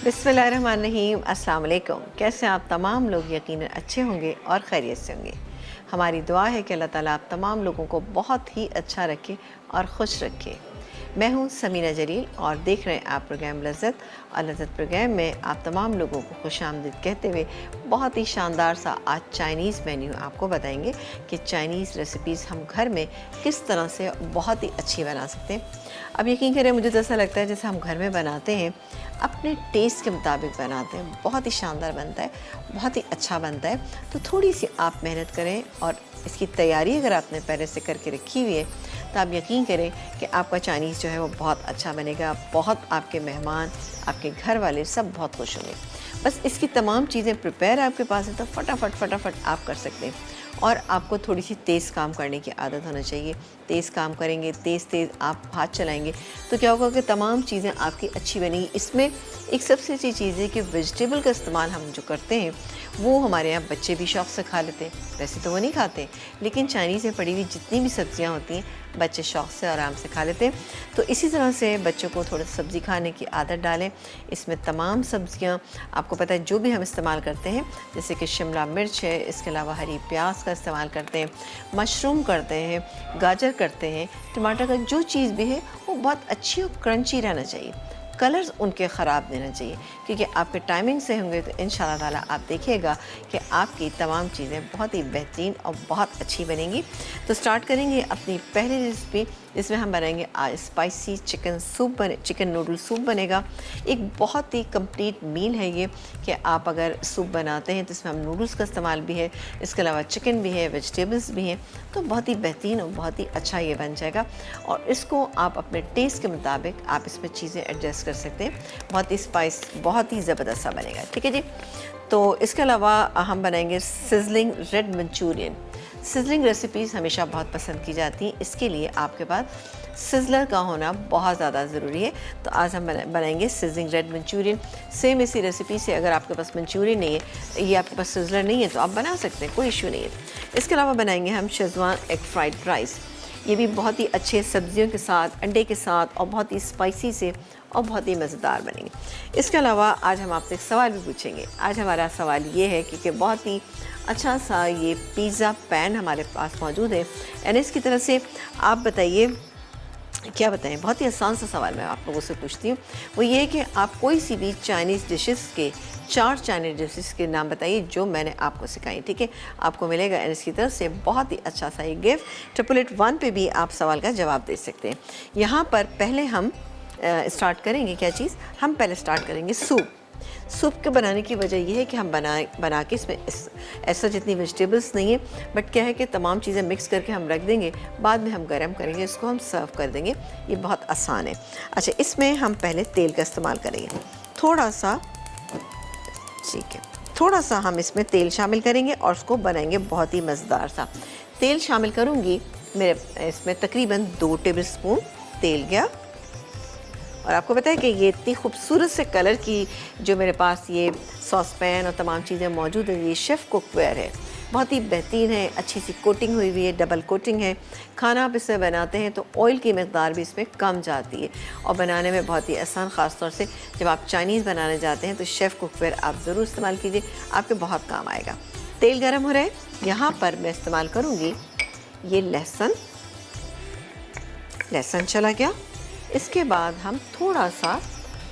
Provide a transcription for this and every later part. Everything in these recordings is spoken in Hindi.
बिस्मिल्लाहिर्रहमानिर्रहीम। अस्सलाम वालेकुम। कैसे आप तमाम लोग यकीनन अच्छे होंगे और खैरियत से होंगे। हमारी दुआ है कि अल्लाह ताला आप तमाम लोगों को बहुत ही अच्छा रखे और खुश रखे। मैं हूँ समीना जलील और देख रहे हैं आप प्रोग्राम लज़्ज़त। और लज़्ज़त प्रोग्राम में आप तमाम लोगों को खुशामदीद कहते हुए बहुत ही शानदार सा आज चाइनीज़ मेन्यू आपको बताएंगे कि चाइनीज़ रेसिपीज़ हम घर में किस तरह से बहुत ही अच्छी बना सकते हैं। अब यकीन करें, मुझे तो ऐसा लगता है जैसे हम घर में बनाते हैं अपने टेस्ट के मुताबिक बनाते हैं, बहुत ही शानदार बनता है, बहुत ही अच्छा बनता है। तो थोड़ी सी आप मेहनत करें और इसकी तैयारी अगर आपने पहले से करके रखी हुई है तो आप यकीन करें कि आपका चाइनीज़ जो है वो बहुत अच्छा बनेगा। बहुत आपके मेहमान, आपके घर वाले सब बहुत खुश होंगे। बस इसकी तमाम चीज़ें प्रिपेयर आपके पास है तो फटाफट आप कर सकते हैं। और आपको थोड़ी सी तेज़ काम करने की आदत होना चाहिए। तेज़ काम करेंगे, तेज़ आप हाथ चलाएंगे तो क्या होगा कि तमाम चीज़ें आपकी अच्छी बनेंगी। इसमें एक सबसे अच्छी चीज़ है कि वेजिटेबल का इस्तेमाल हम जो करते हैं वो हमारे यहाँ बच्चे भी शौक़ से खा लेते हैं। वैसे तो वो नहीं खाते, लेकिन चाइनीज़ में पड़ी हुई जितनी भी सब्ज़ियाँ होती हैं बच्चे शौक़ से आराम से खा लेते हैं। तो इसी तरह से बच्चों को थोड़ा सब्ज़ी खाने की आदत डालें। इसमें तमाम सब्ज़ियाँ आपको पता है जो भी हम इस्तेमाल करते हैं, जैसे कि शिमला मिर्च है, इसके अलावा हरी प्याज का इस्तेमाल करते हैं, मशरूम करते हैं, गाजर करते हैं, टमाटर का जो चीज़ भी है वो बहुत अच्छी और क्रंची रहना चाहिए। कलर्स उनके ख़राब देना चाहिए, क्योंकि आपके टाइमिंग से होंगे तो इंशाल्लाह ताला आप देखिएगा कि आपकी तमाम चीज़ें बहुत ही बेहतरीन और बहुत अच्छी बनेंगी। तो स्टार्ट करेंगे अपनी पहली रेसिपी, जिसमें हम बनाएंगे आज स्पाइसी चिकन नूडल सूप बनेगा। एक बहुत ही कंप्लीट मील है ये कि आप अगर सूप बनाते हैं तो इसमें हम नूडल्स का इस्तेमाल भी है, इसके अलावा चिकन भी है, वेजिटेबल्स भी हैं, तो बहुत ही बेहतरीन और बहुत ही अच्छा ये बन जाएगा। और इसको आप अपने टेस्ट के मुताबिक आप इसमें चीज़ें एडजस्ट कर सकते हैं। बहुत ही स्पाइस, बहुत ही ज़बरदस्त सा बनेगा। ठीक है जी। तो इसके अलावा हम बनाएंगे sizzling red Manchurian. Sizzling recipes हमेशा बहुत पसंद की जाती हैं, इसके लिए आपके पास सिजलर का होना बहुत ज़्यादा ज़रूरी है। तो आज हम बनाएंगे सिजलिंग रेड मंचूरियन। सेम इसी रेसिपी से अगर आपके पास मंचूरियन नहीं है, ये आपके पास सिजलर नहीं है, तो आप बना सकते हैं, कोई इशू नहीं है। इसके अलावा बनाएंगे हम शेज़वान एग फ्राइड राइस। ये भी बहुत ही अच्छे सब्जियों के साथ, अंडे के साथ और बहुत ही स्पाइसी से और बहुत ही मज़ेदार बनेंगे। इसके अलावा आज हम आपसे एक सवाल भी पूछेंगे। आज हमारा सवाल ये है कि बहुत ही अच्छा सा ये पिज़्ज़ा पैन हमारे पास मौजूद है, यानी इसकी तरह से आप बताइए क्या बताएं। बहुत ही आसान सा सवाल मैं आप लोगों से पूछती हूँ, वो ये है कि आप कोई सी भी चाइनीज़ डिशेस के 4 चाइनीज़ डिशेस के नाम बताइए जो मैंने आपको सिखाई। ठीक है, आपको मिलेगा एन इसकी तरफ से बहुत ही अच्छा सा ये गिफ्ट। 888 पे भी आप सवाल का जवाब दे सकते हैं। यहाँ पर पहले हम स्टार्ट करेंगे क्या चीज़, हम पहले स्टार्ट करेंगे सूप। सूप के बनाने की वजह यह है कि हम बना के इसमें ऐसा जितनी वेजिटेबल्स नहीं है, बट क्या है कि तमाम चीज़ें मिक्स करके हम रख देंगे, बाद में हम गर्म करेंगे, इसको हम सर्व कर देंगे। ये बहुत आसान है। अच्छा, इसमें हम पहले तेल का इस्तेमाल करेंगे थोड़ा सा। ठीक है, थोड़ा सा हम इसमें तेल शामिल करेंगे और उसको बनाएंगे बहुत ही मज़ेदार सा। तेल शामिल करूँगी, मेरे इसमें तकरीबन 2 टेबल स्पून तेल गया। और आपको पता है कि ये इतनी खूबसूरत से कलर की जो मेरे पास ये सॉस पैन और तमाम चीज़ें मौजूद हैं, ये शेफ़ कुकवेयर है, बहुत ही बेहतरीन है, अच्छी सी कोटिंग हुई हुई है, डबल कोटिंग है। खाना आप इसमें बनाते हैं तो ऑयल की मकदार भी इसमें कम जाती है और बनाने में बहुत ही आसान। ख़ास तौर से जब आप चाइनीज़ बनाने जाते हैं तो शेफ़ कुकवेयर आप ज़रूर इस्तेमाल कीजिए, आपके बहुत काम आएगा। तेल गर्म हो रहा है, यहाँ पर मैं इस्तेमाल करूँगी ये लहसुन चला गया। इसके बाद हम थोड़ा सा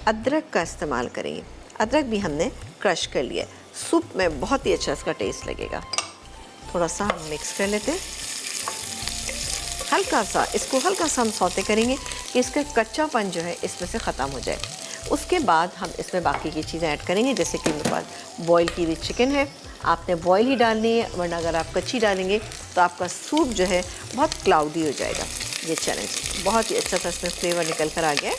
अदरक का इस्तेमाल करेंगे। अदरक भी हमने क्रश कर लिया। सूप में बहुत ही अच्छा इसका टेस्ट लगेगा। थोड़ा सा हम मिक्स कर लेते हैं, हल्का सा हम सौते करेंगे कि इसका कच्चापन जो है इसमें से ख़त्म हो जाए। उसके बाद हम इसमें बाकी की चीज़ें ऐड करेंगे, जैसे कि मेरे पास बॉयल की हुई चिकन है। आपने बॉयल ही डालनी है, वरना अगर आप कच्ची डालेंगे तो आपका सूप जो है बहुत क्लाउडी हो जाएगा। ये चैलेंज बहुत ही अच्छा सा इसमें फ्लेवर निकल कर आ गया है।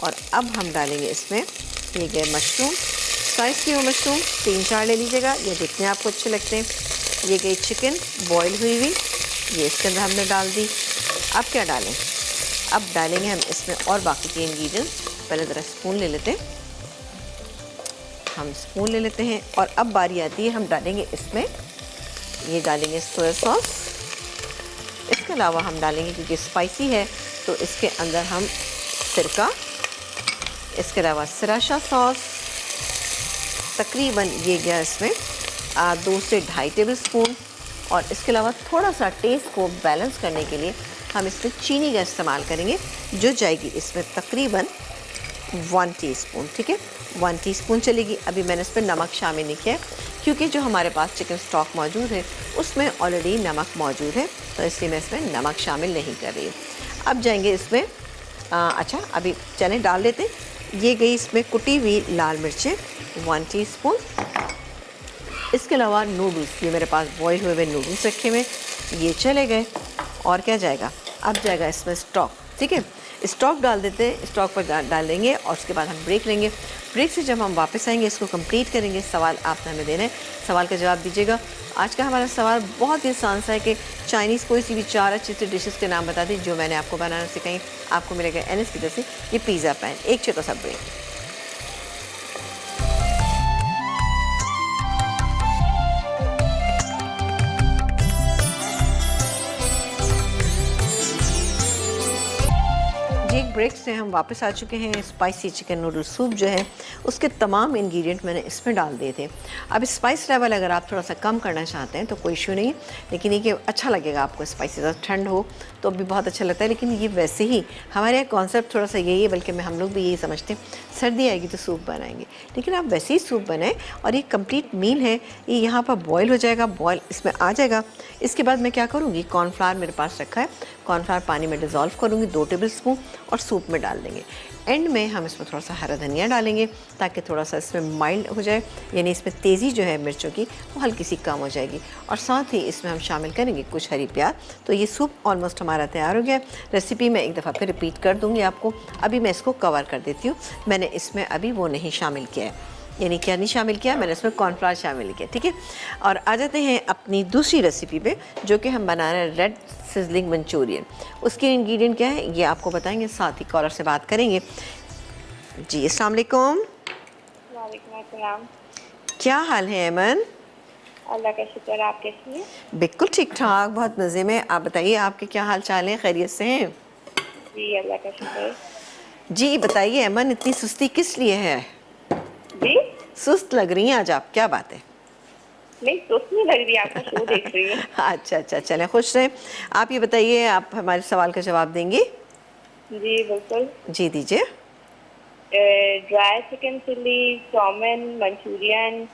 और अब हम डालेंगे इसमें ये गए मशरूम, साइज़ की वो मशरूम 3-4 ले लीजिएगा, ये जितने आपको अच्छे लगते हैं। ये गई चिकन बॉयल हुई हुई, ये इसके अंदर हमने डाल दी। अब क्या डालें, अब डालेंगे हम इसमें और बाकी के इंग्रेडिएंट्स। पहले ज़रा स्पून ले लेते हैं, हम स्पून ले लेते हैं। और अब बारी आती है, हम डालेंगे इसमें, ये डालेंगे सोया सॉस। इसके अलावा हम डालेंगे, क्योंकि स्पाइसी है तो इसके अंदर हम सिरका, इसके अलावा सराशा सॉस, तकरीबन ये गया इसमें 2 से 2.5 टेबल स्पून। और इसके अलावा थोड़ा सा टेस्ट को बैलेंस करने के लिए हम इसमें चीनी का इस्तेमाल करेंगे, जो जाएगी इसमें तकरीबन 1 टीस्पून। ठीक है, 1 टीस्पून चलेगी। अभी मैंने इस पर नमक शामिल नहीं किया क्योंकि जो हमारे पास चिकन स्टॉक मौजूद है उसमें ऑलरेडी नमक मौजूद है, तो इसलिए मैं इसमें नमक शामिल नहीं कर रही हूँ। अब जाएंगे इसमें अच्छा, अभी चने डाल देते हैं। ये गई इसमें कुटी हुई लाल मिर्चें 1 टीस्पून। इसके अलावा नूडल्स, ये मेरे पास बॉयल हुए नूडल्स रखे हुए, ये चले गए। और क्या जाएगा, अब जाएगा इसमें स्टॉक। ठीक है, स्टॉक डाल देते हैं, स्टॉक पर डाल देंगे और उसके बाद हम ब्रेक लेंगे। ब्रेक से जब हम वापस आएंगे इसको कंप्लीट करेंगे। सवाल आपने हमें देना है, सवाल का जवाब दीजिएगा। आज का हमारा सवाल बहुत ही आसान सा है कि चाइनीज़ कोई सी भी 4 अच्छी सी डिशेस के नाम बता दी जो मैंने आपको बनाना सिखाई। आपको मिलेगा NS की तरफ से ये पिज़्ज़ा पैन। एक छोटा सा ब्रेक। एक ब्रेक से हम वापस आ चुके हैं। स्पाइसी चिकन नूडल सूप जो है उसके तमाम इंग्रेडिएंट मैंने इसमें डाल दिए थे। अब स्पाइस लेवल अगर आप थोड़ा सा कम करना चाहते हैं तो कोई इशू नहीं, लेकिन ये कि अच्छा लगेगा आपको स्पाइसी। ज़्यादा ठंड हो तो भी बहुत अच्छा लगता है, लेकिन ये वैसे ही हमारे यहाँ कॉन्सेप्ट थोड़ा सा यही है, बल्कि हम लोग भी यही समझते हैं सर्दी आएगी तो सूप बनाएंगे, लेकिन आप वैसे ही सूप बनाएं। और ये कंप्लीट मील है, ये यहाँ पर बॉयल हो जाएगा, बॉयल इसमें आ जाएगा। इसके बाद मैं क्या करूँगी, कॉर्नफ्लावर मेरे पास रखा है, कॉर्नफ्लावर पानी में डिज़ोल्व करूँगी 2 टेबल स्पून और सूप में डाल देंगे। एंड में हम इसमें थोड़ा सा हरा धनिया डालेंगे ताकि थोड़ा सा इसमें माइल्ड हो जाए, यानी इसमें तेज़ी जो है मिर्चों की वो हल्की सी कम हो जाएगी। और साथ ही इसमें हम शामिल करेंगे कुछ हरी प्याज। तो ये सूप ऑलमोस्ट हमारा तैयार हो गया। रेसिपी मैं एक दफ़ा फिर रिपीट कर दूँगी आपको। अभी मैं इसको कवर कर देती हूँ। मैंने इसमें अभी वो नहीं शामिल किया है, यानी क्या नहीं शामिल किया, मैंने इसमें कॉर्नफ्लावर शामिल किया। ठीक है, और आ जाते हैं अपनी दूसरी रेसिपी पे, जो कि हम बना रहे हैं रेड सिजलिंग मंचूरियन। उसके इंग्रेडिएंट क्या है ये आपको बताएंगे, साथ ही कॉलर से बात करेंगे। जी अस्सलाम वालेकुम। वालेकुम अस्सलाम। क्या हाल है अमन? अल्लाह का शुक्र, आप कैसी हैं? बिल्कुल ठीक ठाक, बहुत मज़े में। आप बताइए आपके क्या हाल चाल हैं, खैरियत से हैं? जी अल्लाह का शुक्र। जी बताइए अमन, इतनी सुस्ती किस लिए है? जी सुस्त लग रही हैं आज आप, क्या बात है? नहीं, सुस्त नहीं लग रही, आपका शो देख रही हूँ। अच्छा अच्छा, चलें खुश रहें। आप ये बताइए, आप हमारे सवाल का जवाब देंगी? जी बिल्कुल। जी दीजिए। Dry chicken chilli, chow mein, manchurian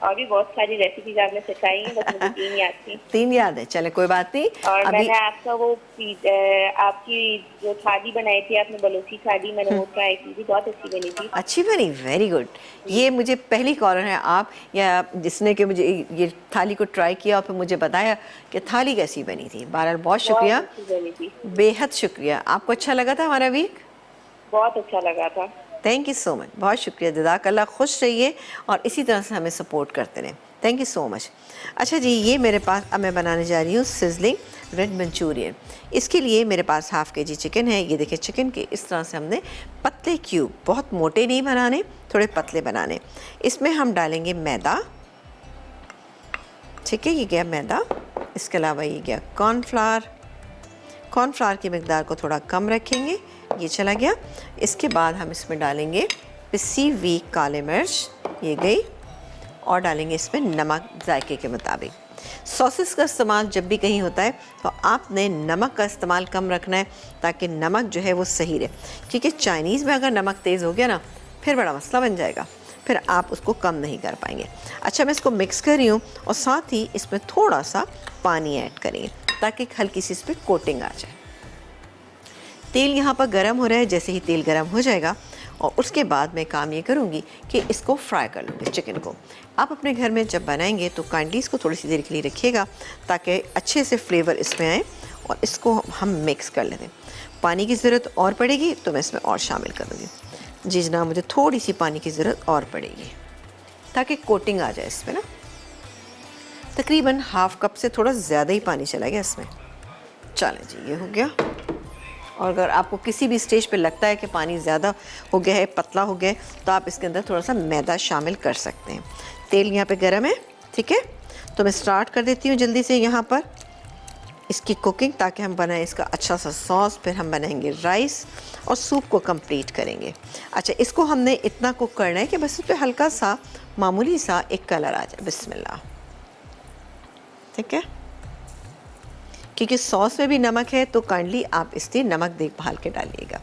और भी बहुत सारी रेसिपीज आपने सिखाई हैं, बस मुझे 3 याद थी। 3 याद है, चले कोई बात नहीं। और अभी मैंने आपका वो आपकी जो थाली बनाई थी आपने, बलोची थाली, मैंने वो ट्राई की थी, बहुत अच्छी बनी थी। अच्छी बनी, वेरी गुड। ये मुझे पहली कॉलर है आप या जिसने कि मुझे ये थाली को ट्राई किया और फिर मुझे बताया कि थाली कैसी बनी थी। बहरहाल बहुत शुक्रिया, बहुत अच्छी बनी थी। बेहद शुक्रिया। आपको अच्छा लगा था हमारा वीक? बहुत अच्छा लगा था। थैंक यू सो मच, बहुत शुक्रिया, जज़ाकल्लाह। खुश रहिए और इसी तरह से हमें सपोर्ट करते रहें। Thank you so much. अच्छा जी, ये मेरे पास अब मैं बनाने जा रही हूँ सिजलिंग रेड मंचूरियन। इसके लिए मेरे पास ½ kg चिकन है। ये देखिए, चिकन के इस तरह से हमने पतले क्यूब, बहुत मोटे नहीं बनाने, थोड़े पतले बनाने। इसमें हम डालेंगे मैदा। ठीक है, ये गया मैदा। इसके अलावा ये गया कॉर्नफ्लावर। कॉर्नफ्लावर की मकदार को थोड़ा कम रखेंगे, ये चला गया। इसके बाद हम इसमें डालेंगे पिसी हुई काली मिर्च, ये गई। और डालेंगे इसमें नमक जायके के मुताबिक। सॉसेस का इस्तेमाल जब भी कहीं होता है तो आपने नमक का इस्तेमाल कम रखना है ताकि नमक जो है वो सही रहे, क्योंकि चाइनीज़ में अगर नमक तेज़ हो गया ना फिर बड़ा मसला बन जाएगा, फिर आप उसको कम नहीं कर पाएंगे। अच्छा, मैं इसको मिक्स कर रही हूँ और साथ ही इसमें थोड़ा सा पानी ऐड करेंगे ताकि हल्की सी इस पर कोटिंग आ जाए। तेल यहाँ पर गर्म हो रहा है, जैसे ही तेल गर्म हो जाएगा और उसके बाद मैं काम ये करूँगी कि इसको फ्राई कर लूँगी चिकन को। आप अपने घर में जब बनाएंगे तो काइंडली इसको थोड़ी सी देर के लिए रखिएगा ताकि अच्छे से फ्लेवर इसमें आए और इसको हम मिक्स कर लेते हैं। पानी की ज़रूरत और पड़ेगी तो मैं इसमें और शामिल करूँगी। जी जनाब, मुझे थोड़ी सी पानी की ज़रूरत और पड़ेगी ताकि कोटिंग आ जाए इसमें ना। तकरीबन ½ कप से थोड़ा ज़्यादा ही पानी चला गया इसमें। चलें जी, ये हो गया। और अगर आपको किसी भी स्टेज पे लगता है कि पानी ज़्यादा हो गया है, पतला हो गया है, तो आप इसके अंदर थोड़ा सा मैदा शामिल कर सकते हैं। तेल यहाँ पे गर्म है, ठीक है, तो मैं स्टार्ट कर देती हूँ जल्दी से यहाँ पर। इसकी कुकिंग, ताकि हम बनाएं इसका अच्छा सा सॉस, फिर हम बनाएंगे राइस और सूप को कंप्लीट करेंगे। अच्छा, इसको हमने इतना कुक करना है कि बस इस पर हल्का सा मामूली सा एक कलर आ जाए। बिस्मिल्लाह। ठीक है, क्योंकि सॉस में भी नमक है तो काइंडली आप इसलिए नमक देखभाल के डालिएगा।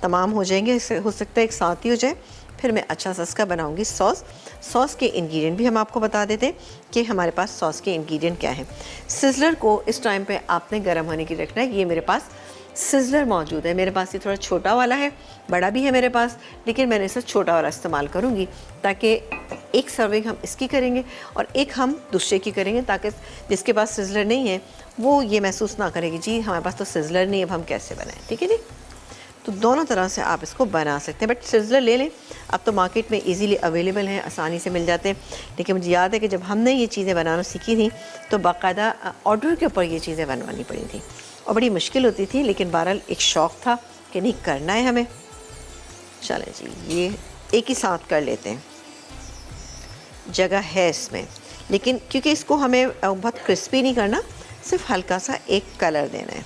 तमाम हो जाएंगे, इससे हो सकता है एक साथ ही हो जाए। फिर मैं अच्छा सा इसका बनाऊंगी सॉस। सॉस के इंग्रेडिएंट भी हम आपको बता देते हैं कि हमारे पास सॉस के इंग्रेडिएंट क्या है। सिज़लर को इस टाइम पे आपने गर्म होने की रखना है। ये मेरे पास सिज़लर मौजूद है। मेरे पास ये थोड़ा छोटा वाला है, बड़ा भी है मेरे पास, लेकिन मैंने इसे छोटा वाला इस्तेमाल करूँगी ताकि एक सर्विंग हम इसकी करेंगे और एक हम दूसरे की करेंगे, ताकि जिसके पास सिज़लर नहीं है वो ये महसूस ना करेगी जी हमारे पास तो सिज़लर नहीं है, अब हम कैसे बनाएं। ठीक है जी, तो दोनों तरह से आप इसको बना सकते हैं। बट सिज़लर ले लें, अब तो मार्केट में इजीली अवेलेबल हैं, आसानी से मिल जाते हैं। लेकिन मुझे याद है कि जब हमने ये चीज़ें बनाना सीखी थी तो बाकायदा ऑर्डर के ऊपर ये चीज़ें बनवानी पड़ी थी और बड़ी मुश्किल होती थी, लेकिन बहरहाल एक शौक़ था कि नहीं करना है हमें। चलें जी, ये एक ही साथ कर लेते हैं, जगह है इसमें, लेकिन क्योंकि इसको हमें बहुत क्रिस्पी नहीं करना, सिर्फ हल्का सा एक कलर देना है।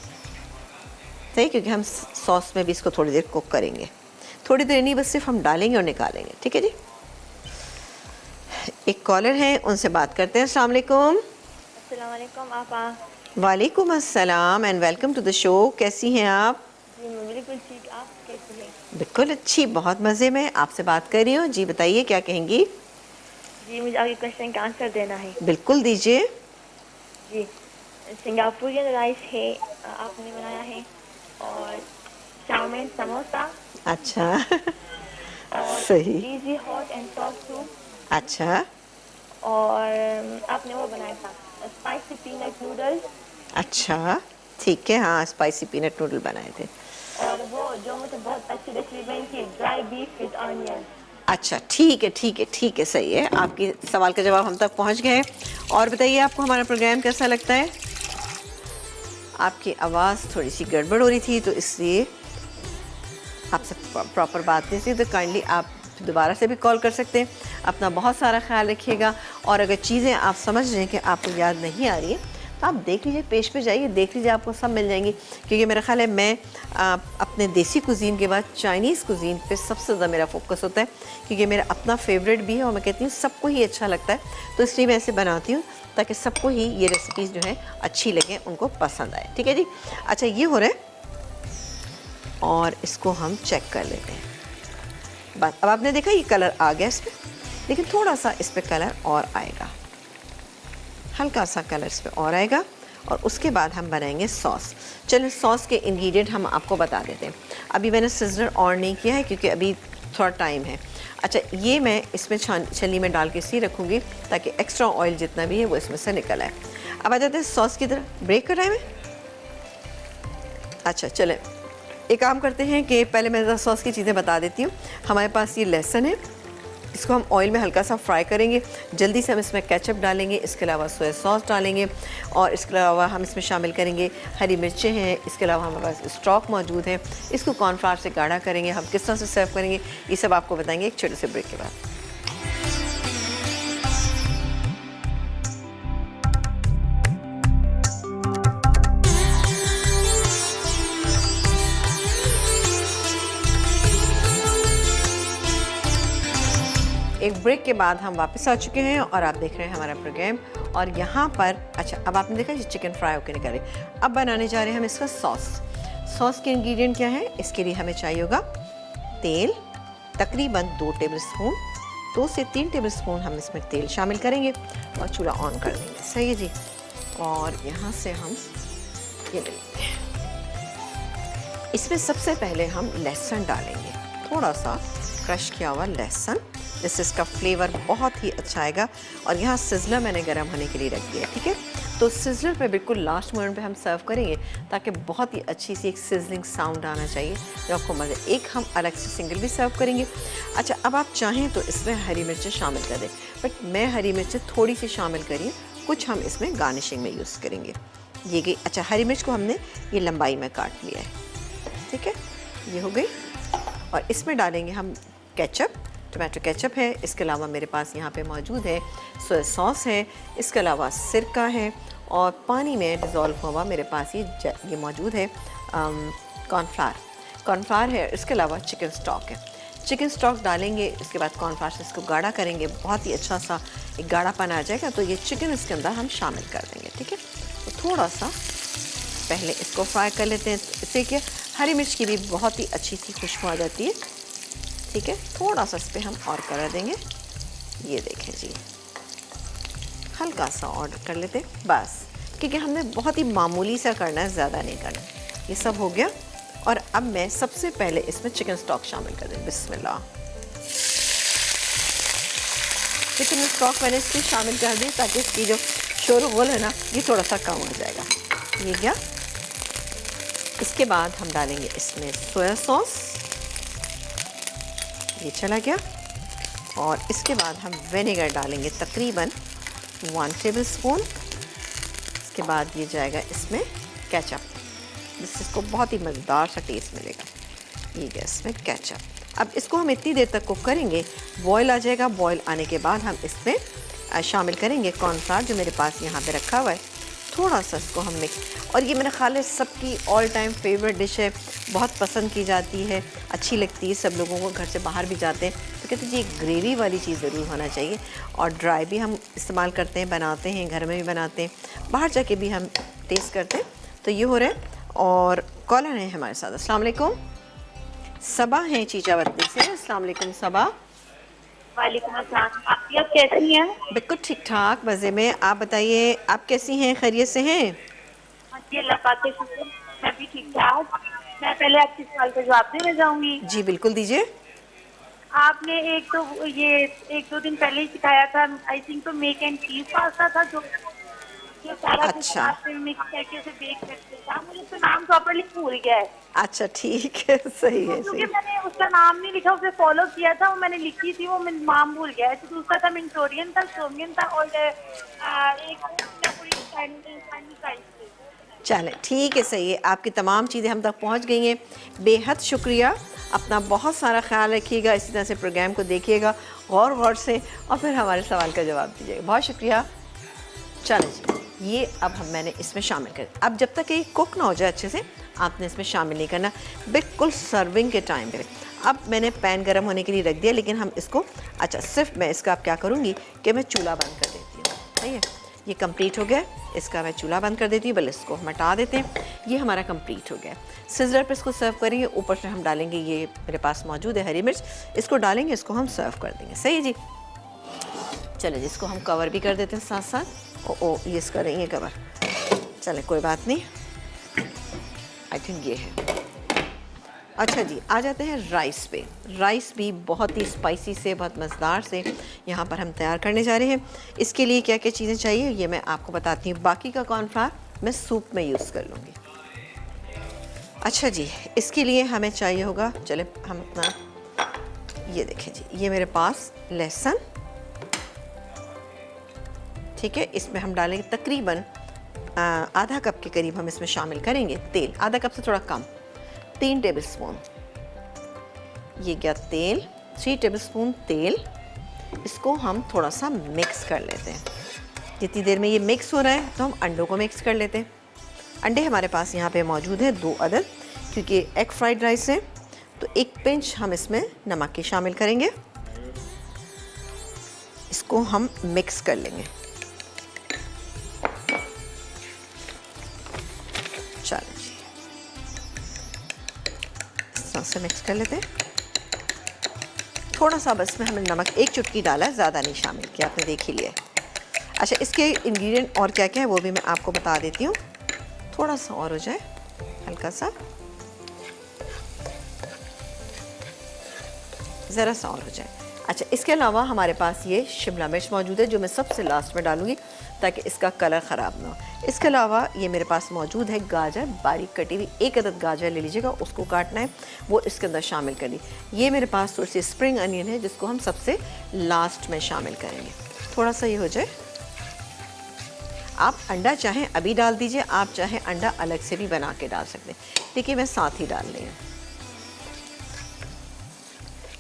सही, क्योंकि हम सॉस में भी इसको थोड़ी देर कुक करेंगे। थोड़ी देर नहीं, बस सिर्फ हम डालेंगे और निकालेंगे। ठीक है जी। एक कॉलर है, उनसे बात करते हैं। अस्सलाम वालेकुम। अस्सलाम वालेकुम आपा। वालेकुम अस्सलाम and welcome to the show. कैसी हैं आप? जी मैं बिल्कुल ठीक, आप कैसी हैं? बिल्कुल अच्छी, बहुत मज़े में आपसे बात कर रही हूँ। जी बताइए, क्या कहेंगी? जी मुझे आपके क्वेश्चन का आंसर देना है। बिल्कुल दीजिए। जी, सिंगापुरियन राइस है आपने बनाया है, और चाउमीन, समोसा, अच्छा और सही। Easy hot and soft soup, अच्छा और आपने वो बनाया था स्पाइसी पीनट नूडल्स, अच्छा, ठीक है। हाँ, स्पाइसी पीनट नूडल बनाए थे। और वो जो मुझे बहुत अच्छी रेसिपी बनी थी, ड्राई बीफ विद ऑनियन। अच्छा, ठीक है ठीक है ठीक है, सही है। आपके सवाल का जवाब हम तक पहुंच गए। और बताइए, आपको हमारा प्रोग्राम कैसा लगता है? आपकी आवाज़ थोड़ी सी गड़बड़ हो रही थी, तो इसलिए आपसे प्रॉपर बात नहीं थी, तो काइंडली आप दोबारा से भी कॉल कर सकते हैं। अपना बहुत सारा ख्याल रखिएगा, और अगर चीज़ें आप समझ रहे हैं कि आपको याद नहीं आ रही है तो आप देख लीजिए, पेज पे जाइए, देख लीजिए, आपको सब मिल जाएंगी। क्योंकि मेरा ख्याल है मैं अपने देसी कुजीन के बाद चाइनीज़ कुजीन पे सबसे ज़्यादा मेरा फोकस होता है, क्योंकि मेरा अपना फेवरेट भी है और मैं कहती हूँ सबको ही अच्छा लगता है, तो इसलिए मैं ऐसे बनाती हूँ ताकि सबको ही ये रेसिपीज़ जो है अच्छी लगें, उनको पसंद आए। ठीक है जी। अच्छा, ये हो रहा है और इसको हम चेक कर लेते हैं। बस अब आपने देखा ये कलर आ गया इस पर, लेकिन थोड़ा सा इस पर कलर और आएगा, हल्का सा कलर इस पर और आएगा, और उसके बाद हम बनाएंगे सॉस। चलिए, सॉस के इंग्रेडिएंट हम आपको बता देते हैं। अभी मैंने सिज़लर ऑन नहीं किया है क्योंकि अभी थोड़ा टाइम है। अच्छा, ये मैं इसमें छन्नी में डाल के इसलिए रखूँगी ताकि एक्स्ट्रा ऑयल जितना भी है वो इसमें से निकल आए। अब आ जाते हैं सॉस की तरफ। ब्रेक कर रहा है मैं? अच्छा, चलें एक काम करते हैं कि पहले मैं सॉस की चीज़ें बता देती हूँ। हमारे पास ये लहसुन है, इसको हम ऑयल में हल्का सा फ्राई करेंगे। जल्दी से हम इसमें केचप डालेंगे, इसके अलावा सोया सॉस डालेंगे, और इसके अलावा हम इसमें शामिल करेंगे हरी मिर्चें हैं। इसके अलावा हमारे पास स्टॉक मौजूद है, इसको कॉर्नफ्लावर से गाढ़ा करेंगे। हम किस तरह से सर्व करेंगे ये सब आपको बताएंगे एक छोटे से ब्रेक के बाद। एक ब्रेक के बाद हम वापस आ चुके हैं और आप देख रहे हैं हमारा प्रोग्राम। और यहाँ पर अच्छा, अब आपने देखा ये चिकन फ्राई होकर निकले। अब बनाने जा रहे हैं हम इसका सॉस। सॉस के इंग्रेडिएंट क्या है? इसके लिए हमें चाहिए होगा तेल, तकरीबन 2 टेबल स्पून, 2 से 3 टेबल स्पून हम इसमें तेल शामिल करेंगे और चूल्हा ऑन कर देंगे। सही है जी। और यहाँ से हम ये लेंगे, इसमें सबसे पहले हम लहसुन डालेंगे, थोड़ा सा क्रश किया हुआ लहसुन, जिससे इसका फ्लेवर बहुत ही अच्छा आएगा। और यहाँ सिज़लर मैंने गर्म होने के लिए रख दिया है। ठीक है, तो सिज़लर पे बिल्कुल लास्ट मोमेंट पे हम सर्व करेंगे ताकि बहुत ही अच्छी सी एक सिजलिंग साउंड आना चाहिए जो आपको मज़े। एक हम अलग से सिंगल भी सर्व करेंगे। अच्छा, अब आप चाहें तो इसमें हरी मिर्चें शामिल कर दें, बट मैं हरी मिर्चें थोड़ी सी शामिल करी, कुछ हम इसमें गार्निशिंग में यूज़ करेंगे। ये गई। अच्छा, हरी मिर्च को हमने ये लंबाई में काट लिया है। ठीक है, ये हो गई। और इसमें डालेंगे हम केचप, टमाटो केचप है। इसके अलावा मेरे पास यहाँ पे मौजूद है सोया सॉस है, इसके अलावा सिरका है, और पानी में डिज़ोल्व हुआ मेरे पास ये मौजूद है कॉर्नफ्लावर है। इसके अलावा चिकन स्टॉक है, चिकन स्टॉक डालेंगे। इसके बाद कॉर्नफ्लावर से इसको गाढ़ा करेंगे, बहुत ही अच्छा सा एक गाढ़ापन आ जाएगा। तो ये चिकन इसके अंदर हम शामिल कर देंगे, ठीक है। तो थोड़ा सा पहले इसको फ्राई कर लेते हैं, इससे कि हरी मिर्च की भी बहुत ही अच्छी सी खुशबू आ जाती है, ठीक है। थोड़ा सा इस पर हम और कर देंगे, ये देखें जी, हल्का सा ऑर्डर कर लेते हैं बस, क्योंकि हमने बहुत ही मामूली सा करना है, ज़्यादा नहीं करना। ये सब हो गया और अब मैं सबसे पहले इसमें चिकन स्टॉक शामिल कर दूँ। बिस्मिल्लाह। चिकन स्टॉक मैंने इसमें शामिल कर दी ताकि इसकी जो शोरगुल है ना ये थोड़ा सा कम हो जाएगा। ये गया। इसके बाद हम डालेंगे इसमें सोया सॉस, ये चला गया। और इसके बाद हम विनेगर डालेंगे तकरीबन 1 टेबलस्पून। इसके बाद ये जाएगा इसमें केचप, जिससे इसको बहुत ही मज़ेदार सा टेस्ट मिलेगा। ये गया इसमें केचप। अब इसको हम इतनी देर तक कुक करेंगे, बॉयल आ जाएगा। बॉयल आने के बाद हम इसमें शामिल करेंगे कॉर्नफ्लावर जो मेरे पास यहाँ पे रखा हुआ है। थोड़ा सा इसको हम मिक्स, और ये मेरे ख्याल है सबकी ऑल टाइम फेवरेट डिश है, बहुत पसंद की जाती है, अच्छी लगती है सब लोगों को। घर से बाहर भी जाते हैं तो कहते हैं जी एक ग्रेवी वाली चीज़ ज़रूर होना चाहिए। और ड्राई भी हम इस्तेमाल करते हैं, बनाते हैं, घर में भी बनाते हैं, बाहर जाके भी हम टेस्ट करते हैं। तो ये हो रहा है। और कॉलर है हमारे साथ। अस्सलाम वालेकुम, सबा हैं चीचावती से। अस्सलाम वालेकुम सबा। वालेकुम अस्सलाम। आप कैसी हैं? बिल्कुल ठीक ठाक, मज़े में। आप बताइए, आप कैसी हैं, खैरियत से हैं? हाँ जी, अल्लाह पाक के शुक्र, मैं भी ठीक ठाक। मैं पहले आपके सवाल का जवाब देने जाऊंगी। जी बिल्कुल दीजिए। आपने एक दो दिन पहले ही सिखाया था, आई थिंक तो मेक एंड चीज पास्ता था, जो सारा कुछ अच्छा। आपने मिक्स करके उसे बेक करके था। मुझे उसका नाम प्रॉपर्ली भूल गया है। अच्छा ठीक है, सही है क्योंकि सही। मैंने उसका नाम नहीं लिखा, उसे फॉलो किया था, वो मैंने लिखी थी, वो मैं नाम भूल गया है। तो दूसरा था मिंटोरियन था, सोमियन था, और एक चलें ठीक है, सही है। आपकी तमाम चीज़ें हम तक पहुंच गई हैं, बेहद शुक्रिया। अपना बहुत सारा ख्याल रखिएगा, इसी तरह से प्रोग्राम को देखिएगा गौर से, और फिर हमारे सवाल का जवाब दीजिएगा। बहुत शुक्रिया। चलें जी, ये अब मैंने इसमें शामिल कर। अब जब तक ये कुक ना हो जाए अच्छे से, आपने इसमें शामिल नहीं करना, बिल्कुल सर्विंग के टाइम पे। अब मैंने पैन गर्म होने के लिए रख दिया, लेकिन हम इसको सिर्फ मैं इसका अब क्या करूँगी कि मैं चूल्हा बंद कर देती हूँ। सही है, ये कंप्लीट हो गया। इसका मैं चूल्हा बंद कर देती हूँ, बल्कि इसको हम हटा देते हैं। ये हमारा कंप्लीट हो गया। सिजलर पे इसको सर्व करेंगे। ऊपर से हम डालेंगे, ये मेरे पास मौजूद है हरी मिर्च, इसको डालेंगे, इसको हम सर्व कर देंगे। सही है जी। चलो जिसको हम कवर भी कर देते हैं साथ साथ। ओ ये इसका नहीं है कवर, चले कोई बात नहीं। आई थिंक ये है। अच्छा जी, आ जाते हैं राइस पे। राइस भी बहुत ही स्पाइसी से, बहुत मज़ेदार से यहाँ पर हम तैयार करने जा रहे हैं। इसके लिए क्या क्या चीज़ें चाहिए ये मैं आपको बताती हूँ। बाकी का कॉर्नफ्लावर मैं सूप में यूज़ कर लूँगी। अच्छा जी, इसके लिए हमें चाहिए होगा, चले हम अपना ये देखें जी, ये मेरे पास लहसुन, ठीक है। इसमें हम डालेंगे तकरीबन आधा कप के करीब हम इसमें शामिल करेंगे तेल, आधा कप से थोड़ा कम, 3 टेबलस्पून। ये गया तेल, 3 टेबलस्पून तेल। इसको हम थोड़ा सा मिक्स कर लेते हैं। जितनी देर में ये मिक्स हो रहा है तो हम अंडों को मिक्स कर लेते हैं। अंडे हमारे पास यहाँ पे मौजूद है 2 अदद, क्योंकि एग फ्राइड राइस है। तो 1 पिंच हम इसमें नमक की शामिल करेंगे। इसको हम मिक्स कर लेंगे। चलो जी, इस तरह से मिक्स कर लेते हैं। थोड़ा सा बस में हमने नमक 1 चुटकी डाला है, ज़्यादा नहीं शामिल किया, आपने देख ही लिया। अच्छा, इसके इंग्रेडिएंट और क्या क्या है वो भी मैं आपको बता देती हूँ। थोड़ा सा और हो जाए, हल्का सा, ज़रा सा और हो जाए। अच्छा, इसके अलावा हमारे पास ये शिमला मिर्च मौजूद है, जो मैं सबसे लास्ट में डालूंगी ताकि इसका कलर ख़राब ना हो। इसके अलावा ये मेरे पास मौजूद है गाजर, बारीक कटी हुई 1 अदद गाजर ले लीजिएगा, उसको काटना है, वो इसके अंदर शामिल कर दी। ये मेरे पास थोड़ी सी स्प्रिंग अनियन है, जिसको हम सबसे लास्ट में शामिल करेंगे। थोड़ा सा ये हो जाए। आप अंडा चाहें अभी डाल दीजिए, आप चाहें अंडा अलग से भी बना के डाल सकते हैं। देखिए मैं साथ ही डाल रही हूँ।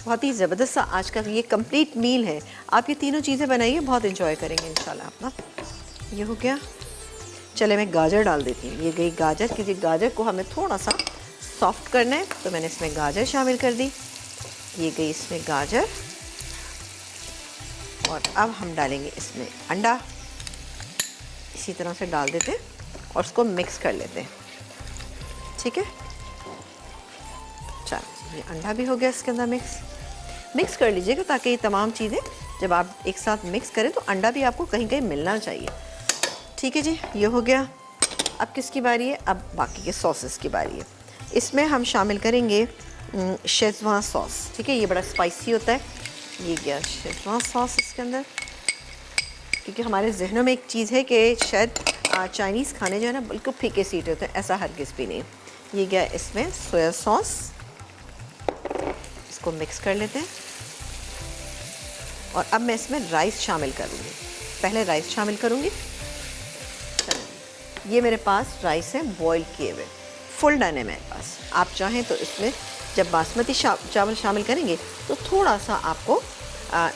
बहुत ही ज़बरदस्त सा आज का ये कंप्लीट मील है। आप ये तीनों चीज़ें बनाइए, बहुत इंजॉय करेंगे इंशाल्लाह आप ना। ये हो गया। चले मैं गाजर डाल देती हूँ। ये गई गाजर, क्योंकि गाजर को हमें थोड़ा सा सॉफ्ट करना है, तो मैंने इसमें गाजर शामिल कर दी। ये गई इसमें गाजर, और अब हम डालेंगे इसमें अंडा। इसी तरह से डाल देते हैं और उसको मिक्स कर लेते हैं। ठीक है, चलो ये अंडा भी हो गया इसके अंदर मिक्स कर लीजिएगा, ताकि ये तमाम चीज़ें जब आप एक साथ मिक्स करें तो अंडा भी आपको कहीं कहीं मिलना चाहिए। ठीक है जी, ये हो गया। अब किसकी बारी है? अब बाकी के सॉसेस की बारी है। इसमें हम शामिल करेंगे शेज़वान सॉस। ठीक है, ये बड़ा स्पाइसी होता है। ये गया शेज़वान सॉस इसके अंदर, क्योंकि हमारे जहनों में एक चीज़ है कि शायद चाइनीज़ खाने जो है ना बिल्कुल फीके सीटे होते हैं, ऐसा हरगिज़ भी नहीं। ये गया इसमें सोया सॉस, इसको मिक्स कर लेते हैं। और अब मैं इसमें राइस शामिल करूँगी। पहले राइस शामिल करूँगी। ये मेरे पास राइस है बॉईल किए हुए, फुल डन है मेरे पास। आप चाहें तो इसमें जब बासमती चावल शामिल करेंगे तो थोड़ा सा आपको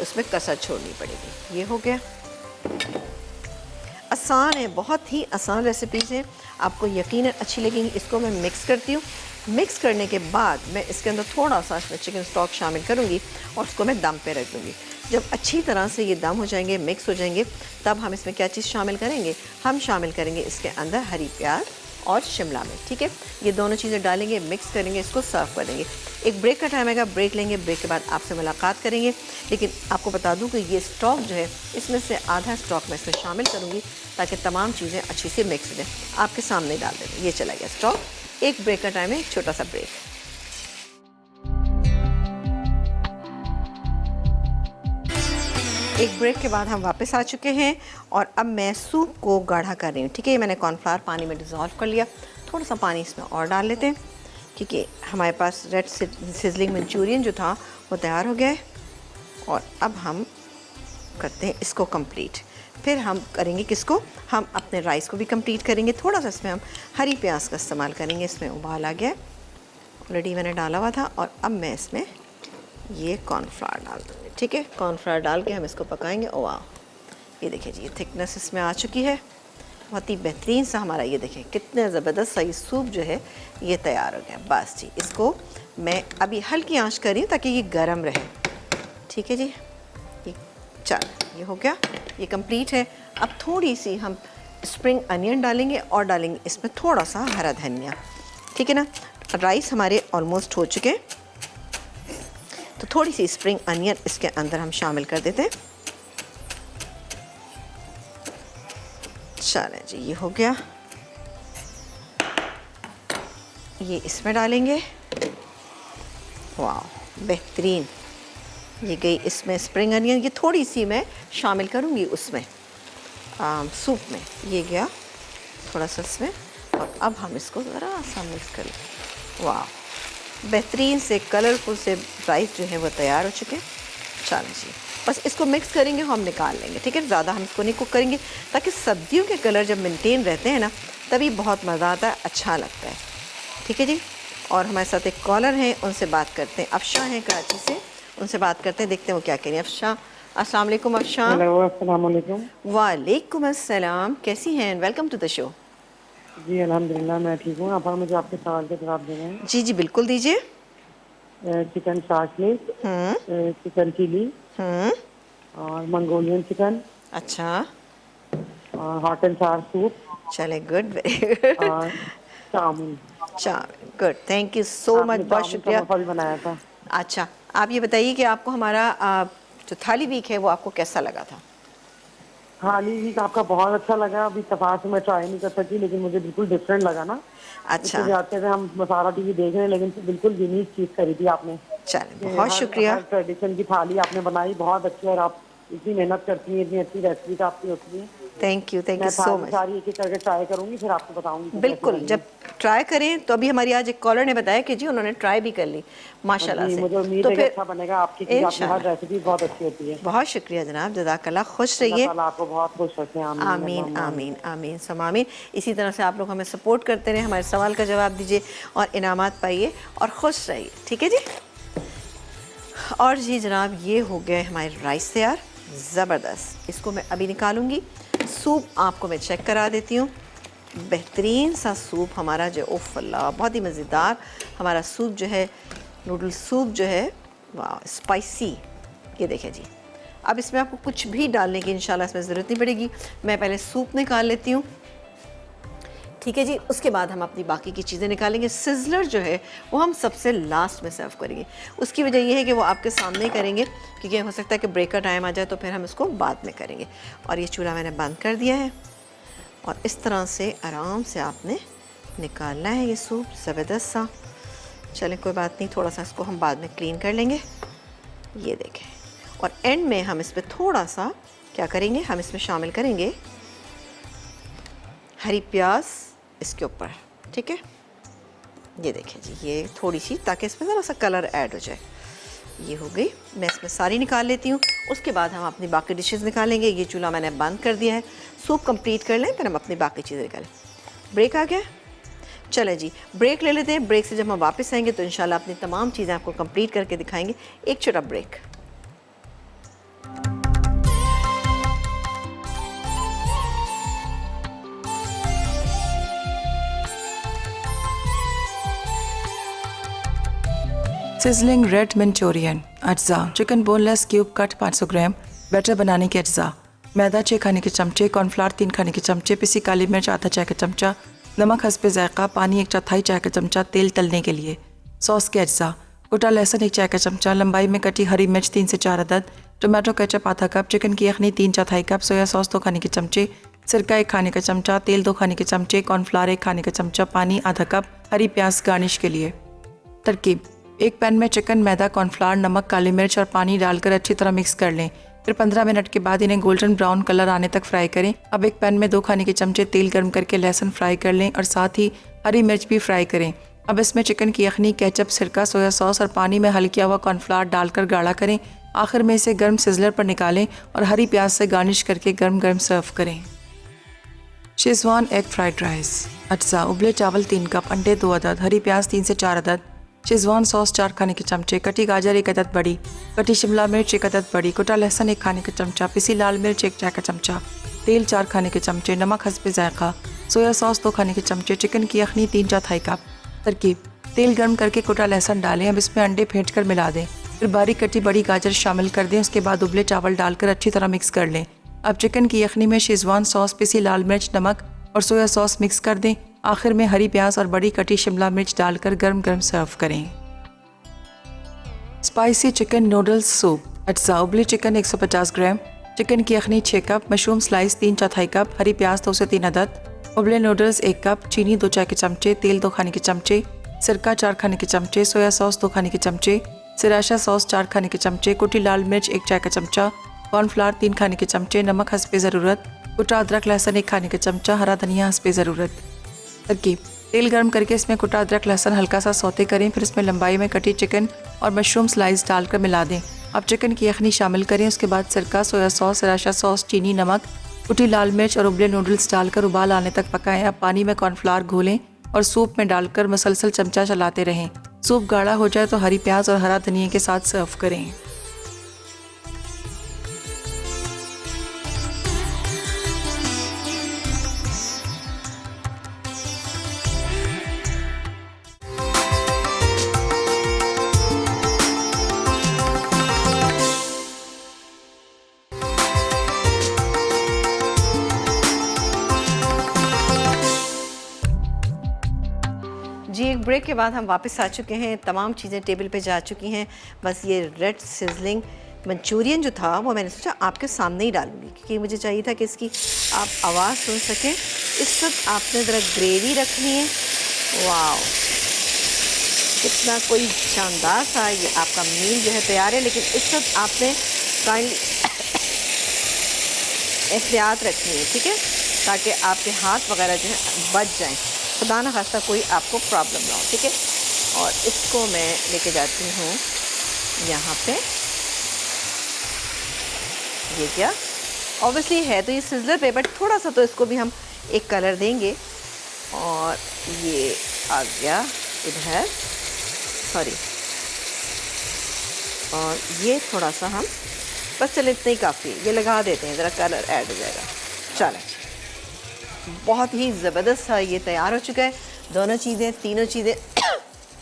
उसमें कसर छोड़नी पड़ेगी। ये हो गया। आसान है, बहुत ही आसान रेसिपीज़ हैं, आपको यकीनन अच्छी लगेंगी। इसको मैं मिक्स करती हूँ। मिक्स करने के बाद मैं इसके अंदर थोड़ा सा इसमें चिकन स्टॉक शामिल करूँगी और उसको मैं दम पे रख दूँगी। जब अच्छी तरह से ये दम हो जाएंगे, मिक्स हो जाएंगे, तब हम इसमें क्या चीज़ शामिल करेंगे? हम शामिल करेंगे इसके अंदर हरी प्याज और शिमला मिर्च। ठीक है, ये दोनों चीज़ें डालेंगे, मिक्स करेंगे, इसको सर्व कर देंगे। एक ब्रेक का टाइम आएगा, ब्रेक लेंगे, ब्रेक के बाद आपसे मुलाकात करेंगे। लेकिन आपको बता दूं कि ये स्टॉक जो है, इसमें से आधा स्टॉक मैं इसमें शामिल करूंगी ताकि तमाम चीज़ें अच्छी से मिक्स हो जाए। आपके सामने डाल देंगे। ये चला गया स्टॉक। एक ब्रेक का टाइम है, एक छोटा सा ब्रेक। एक ब्रेक के बाद हम वापस आ चुके हैं और अब मैं सूप को गाढ़ा कर रही हूँ। ठीक है, मैंने कॉर्नफ्लावर पानी में डिज़ोल्व कर लिया। थोड़ा सा पानी इसमें और डाल लेते हैं, क्योंकि हमारे पास रेड सिजलिंग मंचूरियन जो था वो तैयार हो गया है। और अब हम करते हैं इसको कंप्लीट। फिर हम करेंगे किसको? हम अपने राइस को भी कंप्लीट करेंगे। थोड़ा सा इसमें हम हरी प्याज का इस्तेमाल करेंगे। इसमें उबाल आ गया, ऑलरेडी मैंने डाला हुआ था। और अब मैं इसमें ये कॉर्नफ्लावर डाल दूँगी। ठीक है, कॉर्नफ्लावर डाल के हम इसको पकाएंगे। ओ वाह, ये देखिए जी, ये थिकनेस इसमें आ चुकी है, बहुत ही बेहतरीन सा हमारा। ये देखिए कितने ज़बरदस्त सा ये सूप जो है ये तैयार हो गया। बस जी, इसको मैं अभी हल्की आंच कर रही हूँ ताकि ये गर्म रहे। ठीक है जी, ये चल ये हो गया, ये कंप्लीट है। अब थोड़ी सी हम स्प्रिंग अनियन डालेंगे और डालेंगे इसमें थोड़ा सा हरा धनिया। ठीक है ना, राइस हमारे ऑलमोस्ट हो चुके हैं, तो थोड़ी सी स्प्रिंग अनियन इसके अंदर हम शामिल कर देते हैं। चलें जी, ये हो गया। ये इसमें डालेंगे। वाह, बेहतरीन। ये गई इसमें स्प्रिंग अनियन। ये थोड़ी सी मैं शामिल करूँगी उसमें सूप में। ये गया थोड़ा सा इसमें। और अब हम इसको ज़रा सा मिक्स कर लें। वाह, बेहतरीन से कलरफुल से राइस जो है वो तैयार हो चुके हैं। चलो जी, बस इसको मिक्स करेंगे, हम निकाल लेंगे। ठीक है, ज़्यादा हम इसको नहीं कुक करेंगे, ताकि सब्जियों के कलर जब मेंटेन रहते हैं ना, तभी बहुत मज़ा आता है, अच्छा लगता है। ठीक है जी। और हमारे साथ एक कॉलर हैं, उनसे बात करते हैं। अफशा हैं कराची से, उनसे बात करते हैं, देखते हैं वो क्या कह रही हैं। अफशा, अस्सलाम वालेकुम। अफशा, अस्सलाम वालेकुम। वालेकुम अस्सलाम, कैसी हैं? Welcome to the show. जी अल्हम्दुलिल्लाह, मैं ठीक हूँ। आप मुझे आपके सवाल के जवाब देने हैं। जी जी बिल्कुल दीजिए। चिकन शाशलिक, चिकन चिली और मंगोलियन चिकन, अच्छा, और हॉट एंड सार सूप, चले गुड, वेरी गुड। और chow mein. Good, thank you so much, बहुत शुक्रिया। भी बनाया था। अच्छा, आप ये बताइए कि आपको हमारा जो थाली वीक है वो आपको कैसा लगा था? थाली वीक आपका बहुत अच्छा लगा। अभी सफार से मैं ट्राई नहीं कर सकी, लेकिन मुझे बिल्कुल डिफरेंट लगा ना। अच्छा, जाते थे हम मसाला टीवी देख रहे हैं, लेकिन बिल्कुल यूनिक चीज़ करी थी आपने। चलिए, बहुत शुक्रिया। ट्रेडिशन की थाली आपने बनाई, बहुत अच्छी। और आप इतनी मेहनत करती हैं, इतनी अच्छी रेसिपी आपकी होती है। Thank you so much. सारी एक एक करके ट्राई करूंगी, फिर आपको बताऊंगी। बिल्कुल, जब ट्राई करें तो अभी हमारी आज एक कॉलर ने बताया कि जी उन्होंने ट्राई भी कर ली माशाल्लाह से। मुझे उम्मीद है कि अच्छा बनेगा आपकी, आपकी हर रेसिपी बहुत अच्छी होती है। बहुत शुक्रिया जनाब, जज़ाकल्लाह, खुश रहिए। आपको बहुत खुश रखें। आमीन आमीन आमीन सम आमीन। इसी तरह से आप लोग हमें सपोर्ट करते रहें, हमारे सवाल का जवाब दीजिए और इनामात पाइए और खुश रहिए। ठीक है जी। और जी जनाब, ये हो गए हमारे राइस तैयार, ज़बरदस्त। इसको मैं अभी निकालूंगी। सूप आपको मैं चेक करा देती हूँ। बेहतरीन सा सूप हमारा जो उफ़ अल्लाह, बहुत ही मज़ेदार हमारा सूप जो है, नूडल सूप जो है, वाह स्पाइसी। ये देखें जी, अब इसमें आपको कुछ भी डालने की इंशाल्लाह इसमें ज़रूरत नहीं पड़ेगी। मैं पहले सूप निकाल लेती हूँ, ठीक है जी। उसके बाद हम अपनी बाकी की चीज़ें निकालेंगे। सिज़लर जो है वो हम सबसे लास्ट में सर्व करेंगे। उसकी वजह ये है कि वो आपके सामने ही करेंगे, क्योंकि हो सकता है कि ब्रेक का टाइम आ जाए तो फिर हम इसको बाद में करेंगे। और ये चूल्हा मैंने बंद कर दिया है और इस तरह से आराम से आपने निकालना है ये सूप, ज़बरदस्त सा। चलें कोई बात नहीं, थोड़ा सा इसको हम बाद में क्लीन कर लेंगे। ये देखें, और एंड में हम इस पर थोड़ा सा क्या करेंगे, हम इसमें शामिल करेंगे हरी प्याज इसके ऊपर, ठीक है। ये देखें जी, ये थोड़ी सी, ताकि इसमें ज़रा सा कलर ऐड हो जाए। ये हो गई, मैं इसमें सारी निकाल लेती हूँ। उसके बाद हम अपनी बाकी डिशेज़ निकालेंगे। ये चूल्हा मैंने बंद कर दिया है, सूप कंप्लीट कर लें फिर हम अपनी बाकी चीज़ें निकालें। ब्रेक आ गया, चलें जी ब्रेक ले लेते हैं। ब्रेक से जब हम वापस आएंगे तो इंशाल्लाह अपनी तमाम चीज़ें आपको कंप्लीट करके दिखाएंगे। एक छोटा ब्रेक। सिजलिंग रेड मंचूरियन अज्जा, चिकन बोनलेस क्यूब कट 500 ग्राम, बैटर बनाने के अज्जा, मैदा 6 खाने के चमचे, कॉर्नफ्लावर 3 खाने के चमचे, पिसी काली मिर्च आधा चाय का चमचा, नमक हस्बे जायका, पानी 1/4 चाय का चमचा, तेल तलने के लिए। सॉस के अज्जा, कुटा लहसुन 1 चाय का चमचा, लंबाई में कटी हरी मिर्च 3 से 4 अदद, टमाटो केचप आधा कप, चिकन की यखनी 3/4 कप, सोया सॉस 2 खाने के चमचे, सिरका 1 खाने का चमचा, तेल 2 खाने के चमचे, कॉर्नफ्लावर 1 खाने का चमचा, पानी आधा कप, हरी प्याज गार्निश के लिए। तरकीब, एक पैन में चिकन, मैदा, कॉर्नफ्लावर, नमक, काली मिर्च और पानी डालकर अच्छी तरह मिक्स कर लें। फिर 15 मिनट के बाद इन्हें गोल्डन ब्राउन कलर आने तक फ्राई करें। अब एक पैन में 2 खाने के चमचे तेल गर्म करके लहसुन फ्राई कर लें और साथ ही हरी मिर्च भी फ्राई करें। अब इसमें चिकन की यखनी, केचप, सिरका, सोया सॉस और पानी में हल किया हुआ कॉर्नफ्लावर डालकर गाढ़ा करें। आखिर में इसे गर्म सिजलर पर निकालें और हरी प्याज से गार्निश करके गर्म गर्म सर्व करें। शेजवान एग फ्राइड राइस अज्जा, उबले चावल 3 कप, अंडे 2 अदद, हरी प्याज 3 से 4 अदद, शेजवान सॉस 4 खाने के चमचे, कटी गाजर 1 अदद बड़ी, कटी शिमला मिर्च 1 अदद बड़ी, कुटा लहसुन 1 खाने का चमचा, पिसी लाल मिर्च 1 चाय का चमचा, तेल 4 खाने के चमचे, नमक हस्बे जायका, सोया सॉस 2 खाने के चमचे, चिकन की यखनी 3/4 कप। तरकीब, तेल गर्म करके कुटा लहसुन डालें। अब इसमें अंडे फेंट कर मिला दें। फिर बारीक कटी बड़ी गाजर शामिल कर दें। उसके बाद उबले चावल डालकर अच्छी तरह मिक्स कर लें। अब चिकन की यखनी में शेजवान सॉस, पिसी लाल मिर्च, नमक और सोया सॉस मिक्स कर दें। आखिर में हरी प्याज और बड़ी कटी शिमला मिर्च डालकर गर्म गर्म सर्व करें। स्पाइसी चिकन नूडल्स सूप अज्जा, उबले चिकन 150 ग्राम, चिकन की यखनी 6 कप, मशरूम स्लाइस 3/4 कप, हरी प्याज 2 से 3 अदद, उबले नूडल्स 1 कप, चीनी 2 चाय के चमचे, तेल 2 खाने के चमचे, सिरका 4 खाने के चमचे, सोया सॉस 2 खाने के चमचे, सिराशा सॉस 4 खाने के चमचे, कुटी लाल मिर्च 1 चाय का चमचा, कॉर्नफ्लावर 3 खाने के चमचे, नमक हस्बे ज़रूरत, कुटा अदरक लहसुन 1 खाने के चमचा, हरा धनिया हस्बे ज़रूरत। तरकीब, तेल गर्म करके इसमें कुटा अदरक लहसुन हल्का सा सौते करें। फिर इसमें लंबाई में कटी चिकन और मशरूम स्लाइस डालकर मिला दें। अब चिकन की यखनी शामिल करें। उसके बाद सिरका, सोया सॉस, सिराशा सॉस, चीनी, नमक, कुटी लाल मिर्च और उबले नूडल्स डालकर उबाल आने तक पकाएं। अब पानी में कॉर्नफ्लावर घोलें और सूप में डालकर मुसलसल चमचा चलाते रहें। सूप गाढ़ा हो जाए तो हरी प्याज और हरा धनिया के साथ सर्व करें। जी एक ब्रेक के बाद हम वापस आ चुके हैं। तमाम चीज़ें टेबल पे जा चुकी हैं। बस ये रेड सिजलिंग मंचूरियन जो था वो मैंने सोचा आपके सामने ही डालूंगी, क्योंकि मुझे चाहिए था कि इसकी आप आवाज़ सुन सकें। इस वक्त आपने ज़रा ग्रेवी रखनी है। वाह, कितना कोई शानदार सा ये आपका मील जो है तैयार है। लेकिन इस वक्त आपने काइंडली एहतियात रखनी है, ठीक है, ताकि आपके हाथ वगैरह जो है बच जाएँ, खुदा न खास्ता कोई आपको प्रॉब्लम ना हो, ठीक है। और इसको मैं लेके जाती हूँ यहाँ पे। ये क्या ऑब्वियसली है तो ये सिजलर पे, बट थोड़ा सा तो इसको भी हम एक कलर देंगे। और ये आ गया इधर, सॉरी, और ये थोड़ा सा हम बस चले इतना ही काफ़ी, ये लगा देते हैं, ज़रा कलर ऐड हो जाएगा। चलें बहुत ही ज़बरदस्त सा ये तैयार हो चुका है। दोनों चीज़ें, तीनों चीज़ें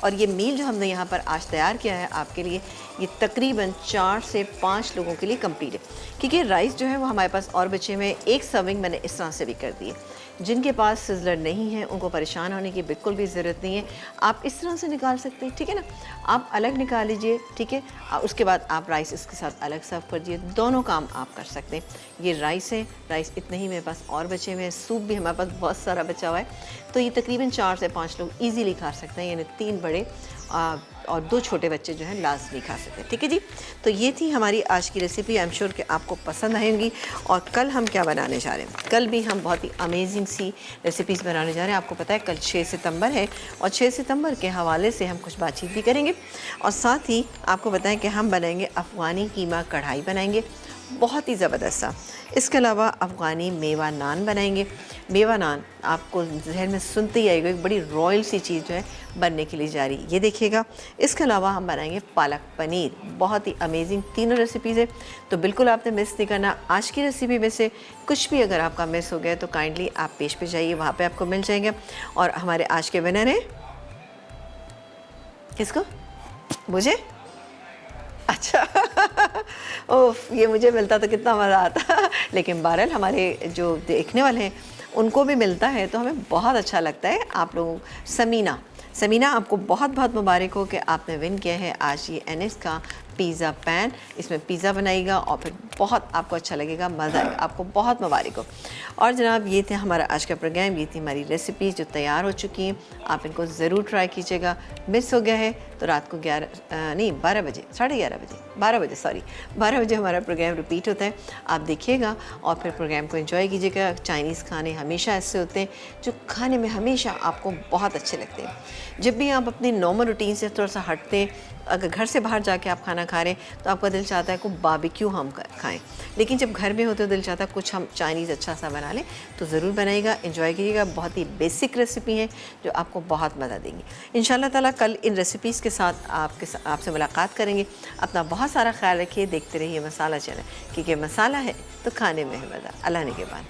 और ये मील जो हमने यहाँ पर आज तैयार किया है आपके लिए, ये तकरीबन 4 से 5 लोगों के लिए कंप्लीट है। क्योंकि राइस जो है वो हमारे पास और बचे हुए, एक सर्विंग मैंने इस तरह से भी कर दी है। जिनके पास सिजलर नहीं है उनको परेशान होने की बिल्कुल भी ज़रूरत नहीं है, आप इस तरह से निकाल सकते हैं, ठीक है ना। आप अलग निकाल लीजिए, ठीक है। उसके बाद आप राइस इसके साथ अलग सर्व कर दीजिए, दोनों काम आप कर सकते हैं। ये राइस है, राइस इतने ही मेरे पास और बचे हुए हैं, सूप भी हमारे पास बहुत सारा बचा हुआ है, तो ये तकरीबन 4 से 5 लोग ईज़िली खा सकते हैं, यानी 3 बड़े और 2 छोटे बच्चे जो हैं लाजमी खा सकते हैं, ठीक है जी। तो ये थी हमारी आज की रेसिपी। आई एम श्योर कि आपको पसंद आएंगी। और कल हम क्या बनाने जा रहे हैं, कल भी हम बहुत ही अमेजिंग सी रेसिपीज़ बनाने जा रहे हैं। आपको पता है कल 6 सितंबर है और 6 सितंबर के हवाले से हम कुछ बातचीत भी करेंगे। और साथ ही आपको बताएं कि हम बनाएंगे अफ़गानी कीमा कढ़ाई बनाएंगे, बहुत ही ज़बरदस्त सा। इसके अलावा अफ़गानी मेवा नान बनाएंगे। मेवा नान आपको जहन में सुनते ही आएगा, एक बड़ी रॉयल सी चीज़ जो है बनने के लिए जा रही है, ये देखिएगा। इसके अलावा हम बनाएंगे पालक पनीर, बहुत ही अमेजिंग तीनों रेसिपीज़ है, तो बिल्कुल आपने मिस नहीं करना। आज की रेसिपी में से कुछ भी अगर आपका मिस हो गया तो काइंडली आप पेज पे जाइए, वहाँ पे आपको मिल जाएंगे। और हमारे आज के विनर हैं, किसको, मुझे, अच्छा ओफ, ये मुझे मिलता तो कितना मज़ा आता लेकिन बहरहाल हमारे जो देखने वाले हैं उनको भी मिलता है तो हमें बहुत अच्छा लगता है। आप लोगों, समीना आपको बहुत बहुत मुबारक हो कि आपने विन किया है आज ये एनएस का पिज़्ज़ा पैन। इसमें पिज़्ज़ा बनाएगा और फिर बहुत आपको अच्छा लगेगा, मज़ा आएगा, आपको बहुत मुबारक हो। और जनाब ये थे हमारा आज का प्रोग्राम, ये थी हमारी रेसिपीज़ जो तैयार हो चुकी हैं, आप इनको ज़रूर ट्राई कीजिएगा। मिस हो गया है तो रात को 12 बजे, 11:30 बजे, 12 बजे हमारा प्रोग्राम रिपीट होता है, आप देखिएगा और फिर प्रोग्राम को एंजॉय कीजिएगा। चाइनीज़ खाने हमेशा ऐसे होते हैं जो खाने में हमेशा आपको बहुत अच्छे लगते हैं। जब भी आप अपनी नॉर्मल रूटीन से थोड़ा सा हटते हैं, अगर घर से बाहर जाके आप खाना खा रहे हैं तो आपका दिल चाहता है को बारबेक्यू हम खाएं, लेकिन जब घर में होते हो दिल चाहता है कुछ हम चाइनीज़ अच्छा सा बना लें, तो ज़रूर बनाइएगा, एंजॉय कीजिएगा। बहुत ही बेसिक रेसिपी है जो आपको बहुत मज़ा देंगी। इंशाल्लाह ताला कल इन रेसिपीज़ के साथ आपसे मुलाकात करेंगे। अपना बहुत सारा ख्याल रखिए, देखते रहिए मसाला चैनल, क्योंकि मसाला है तो खाने में है मज़ा। अल्लाह ने के बाद।